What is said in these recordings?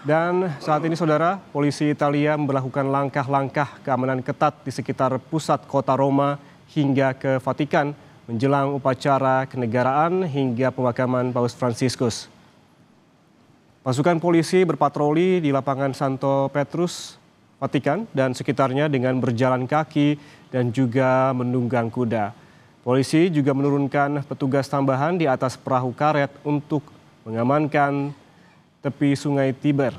Dan saat ini saudara, polisi Italia memberlakukan langkah-langkah keamanan ketat di sekitar pusat kota Roma hingga ke Vatikan menjelang upacara kenegaraan hingga pemakaman Paus Fransiskus. Pasukan polisi berpatroli di lapangan Santo Petrus, Vatikan dan sekitarnya dengan berjalan kaki dan juga menunggang kuda. Polisi juga menurunkan petugas tambahan di atas perahu karet untuk mengamankan tepi sungai Tiber.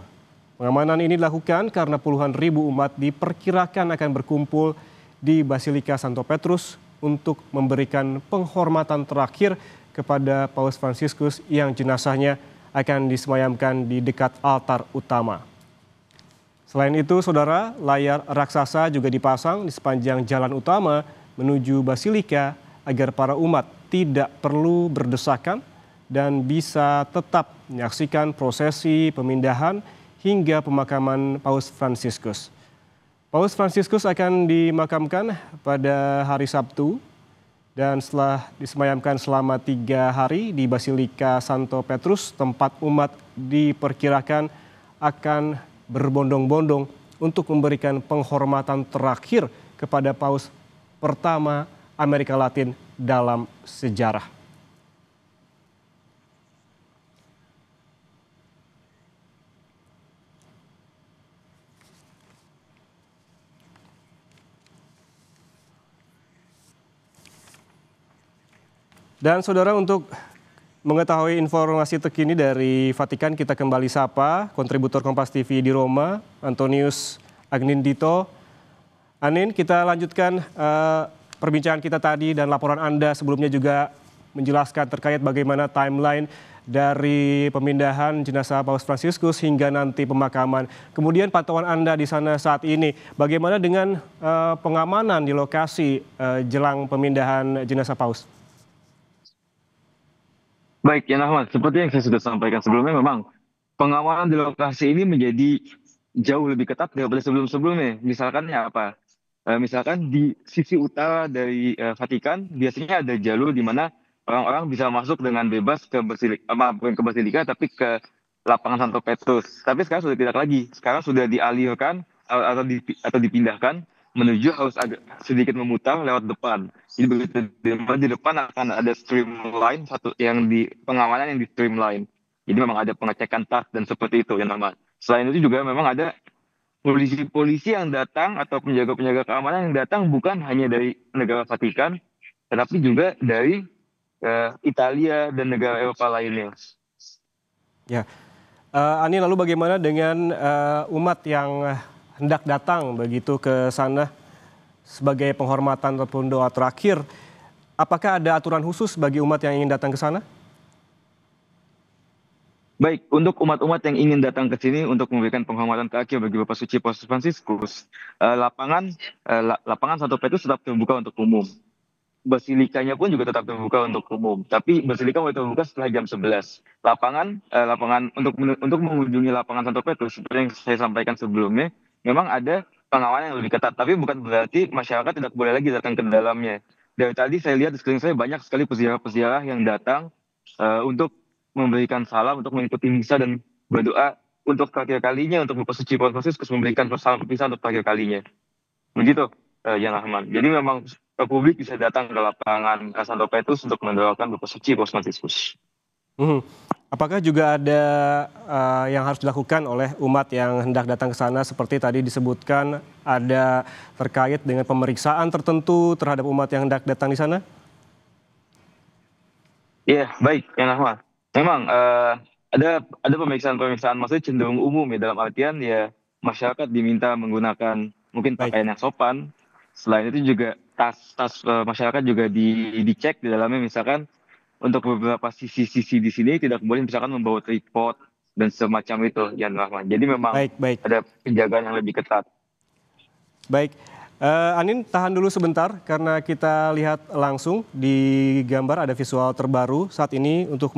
Pengamanan ini dilakukan karena puluhan ribu umat diperkirakan akan berkumpul di Basilika Santo Petrus untuk memberikan penghormatan terakhir kepada Paus Fransiskus yang jenazahnya akan disemayamkan di dekat altar utama. Selain itu, saudara, layar raksasa juga dipasang di sepanjang jalan utama menuju Basilika agar para umat tidak perlu berdesakan dan bisa tetap menyaksikan prosesi pemindahan hingga pemakaman Paus Fransiskus. Paus Fransiskus akan dimakamkan pada hari Sabtu dan setelah disemayamkan selama 3 hari di Basilika Santo Petrus, tempat umat diperkirakan akan berbondong-bondong untuk memberikan penghormatan terakhir kepada Paus pertama Amerika Latin dalam sejarah. Dan saudara, untuk mengetahui informasi terkini dari Vatikan, kita kembali sapa kontributor Kompas TV di Roma, Antonius Agnindito. Anin, kita lanjutkan perbincangan kita tadi dan laporan Anda sebelumnya juga menjelaskan terkait bagaimana timeline dari pemindahan jenazah Paus Fransiskus hingga nanti pemakaman. Kemudian pantauan Anda di sana saat ini, bagaimana dengan pengamanan di lokasi jelang pemindahan jenazah Paus? Baik, ya Ahmad, seperti yang saya sudah sampaikan sebelumnya, memang pengamanan di lokasi ini menjadi jauh lebih ketat daripada sebelum-sebelumnya. Misalkan ya apa? Misalkan di sisi utara dari Vatikan, biasanya ada jalur di mana orang-orang bisa masuk dengan bebas ke Basilika, bukan ke Basilika, tapi ke lapangan Santo Petrus. Tapi sekarang sudah tidak lagi. Sekarang sudah dialirkan atau dipindahkan menuju harus agak sedikit memutar lewat depan. Jadi begitu di depan akan ada streamline satu yang di pengamanan yang di streamline. Jadi memang ada pengecekan tas dan seperti itu yang nama. Selain itu juga memang ada polisi-polisi yang datang atau penjaga-penjaga keamanan yang datang bukan hanya dari negara Vatikan, tetapi juga dari Italia dan negara Eropa lainnya. Ya, Ani, lalu bagaimana dengan umat yang hendak datang begitu ke sana sebagai penghormatan ataupun doa terakhir? Apakah ada aturan khusus bagi umat yang ingin datang ke sana? Baik, untuk umat-umat yang ingin datang ke sini untuk memberikan penghormatan terakhir bagi Bapak Suci Paus Fransiskus, lapangan Santo Petrus tetap terbuka untuk umum. Basilikanya pun juga tetap terbuka untuk umum, tapi basilika mulai terbuka setelah jam 11. Lapangan untuk mengunjungi lapangan Santo Petrus seperti yang saya sampaikan sebelumnya, memang ada pengawalan yang lebih ketat, tapi bukan berarti masyarakat tidak boleh lagi datang ke dalamnya. Dari tadi saya lihat di sekeliling saya banyak sekali peziarah-peziarah yang datang untuk memberikan salam, untuk mengikuti misa dan berdoa untuk terakhir kalinya untuk Bapak Suci Paus Fransiskus memberikan salam perpisahan untuk terakhir kalinya. Begitu, Jan Rahman. Jadi memang publik bisa datang ke lapangan Santo Petrus untuk mendoakan Bapak Suci Paus Fransiskus. Apakah juga ada yang harus dilakukan oleh umat yang hendak datang ke sana seperti tadi disebutkan ada terkait dengan pemeriksaan tertentu terhadap umat yang hendak datang di sana? Iya, baik, Jan Rahman. Memang ada pemeriksaan maksudnya cenderung umum ya, dalam artian ya masyarakat diminta menggunakan mungkin pakaian yang sopan. Selain itu juga tas masyarakat juga dicek di dalamnya, misalkan untuk beberapa sisi-sisi di sini tidak boleh misalkan membawa tripod dan semacam itu, Jan Rahman. Jadi memang Baik. ada penjagaan yang lebih ketat. Baik, Anin tahan dulu sebentar karena kita lihat langsung di gambar ada visual terbaru saat ini untuk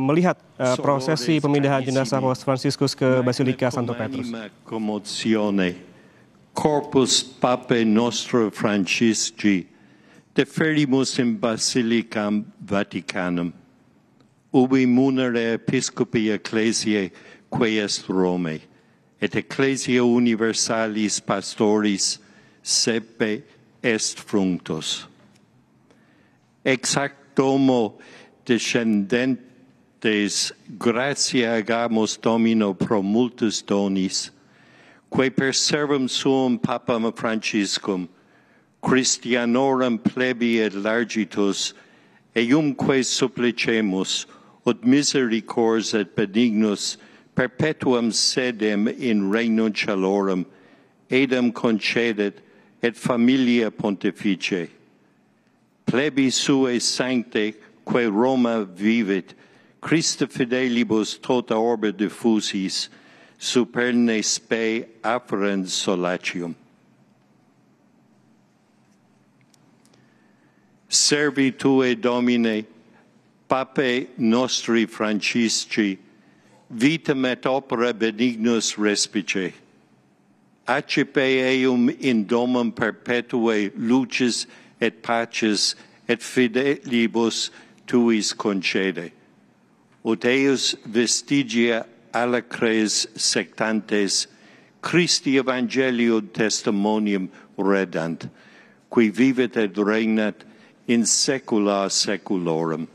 melihat prosesi pemindahan jenazah Paus Fransiskus ke Basilika Santo Petrus. Corpus Papae Nostro Francisci, deferimus in Basilicam Vaticanum, ubi munere Episcopi Ecclesiae quae est Romae, et ecclesia universalis pastoris sepe est fructus. Ex hac domo descendentes gratia agamus Domino pro multus donis, quae per servum suum Papam Franciscum, Christianorum plebi et largitus, eumque supplicemus, ut misericors et benignus perpetuam sedem in regnum caelorum, edam concedet et familia pontifice. Plebi suae sancte, quae Roma vivit, Christa fidelibus tota orbe diffusis, superne spe afferens solatium. Servi tue, Domine, Pape nostri Francisci, vitam et opera benignus respice. Accipe eum in domum perpetue lucis et pacis et fidelibus tuis concede. Ut eius vestigia alacres sectantes Christi Evangelium testimonium redant, qui vivet et regnat in saecula saeculorum.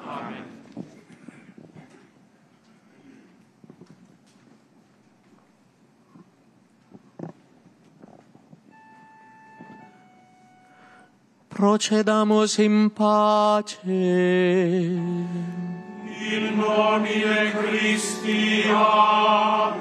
Amen. Procedamus in pace. In nomine Christi, amen.